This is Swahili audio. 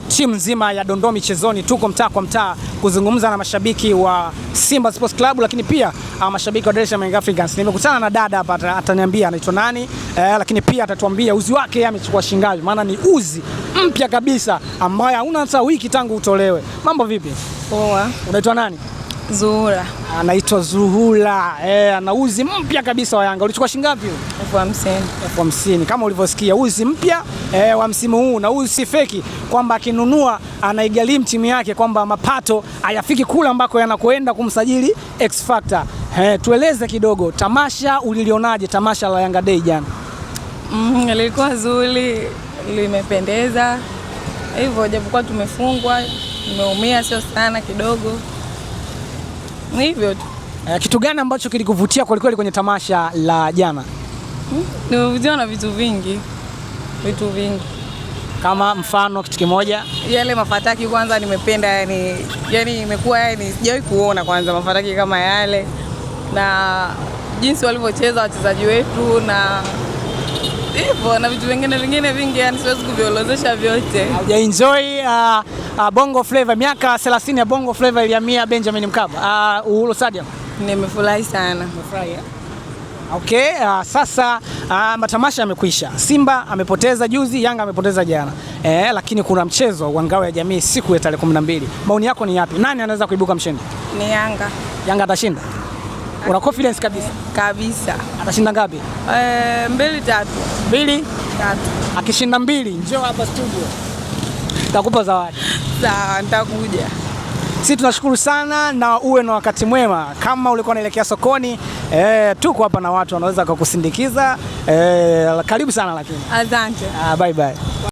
timu nzima ya Dondoo Michezoni, tuko mtaa kwa mtaa kuzungumza na mashabiki wa Simba Sports Club, lakini pia mashabiki wa Dar es Salaam Young Africans. Nimekutana na dada hapa, ataniambia anaitwa nani, lakini pia atatuambia uzi wake amechukua shingapi, maana ni uzi mpya kabisa ambaye hauna hata wiki tangu utolewe. Mambo vipi? Poa. Unaitwa nani? Zuhura. Anaitwa Zuhura. Ana uzi mpya kabisa wa Yanga. Ulichukua shingapi? 50,000. 50,000. Kama ulivyosikia, uzi mpya wa msimu huu, na uzi si feki kwamba akinunua anaigharimu timu yake, kwamba mapato hayafiki kule ambako yanakoenda kumsajili X Factor. Tueleze kidogo, tamasha ulilionaje, tamasha la Yanga Day jana? Lilikuwa zuri, limependeza. Hivyo japokuwa tumefungwa, tumeumia sio sana kidogo. Ni hivyo tu. Kitu gani ambacho kilikuvutia kwa kweli kwenye tamasha la jana? Nimevutiwa na vitu vingi. Vitu vingi. Kama mfano kitu kimoja? Yale mafataki kwanza nimependa, yani imekuwa sijawahi kuona kwanza mafataki kama yale, na jinsi walivyocheza wachezaji wetu, na hivyo na vitu vingine vingi, yani siwezi kuviolozesha vyote. Enjoy Bongo Flava, miaka 30 ya Bongo Flava ilihamia Benjamin Mkapa, Uhuru Stadium. Nimefurahi sana. Umefurahi? Okay, sasa matamasha yamekwisha. Simba amepoteza juzi, Yanga amepoteza jana. Lakini kuna mchezo wa ngao ya jamii siku ya tarehe 12. Maoni yako ni yapi? Nani anaweza kuibuka mshindi? Ni Yanga. Yanga atashinda? Una confidence kabisa? Kabisa. Atashinda ngapi? 2-3. 2-3. Akishinda 2, njoo hapa studio. Nitakupa zawadi. Sawa, nitakuja. Sisi tunashukuru sana na uwe na wakati mwema. Kama ulikuwa unaelekea sokoni, tuko hapa na watu wanaweza kukusindikiza. Karibu sana lakini. Asante. Bye bye.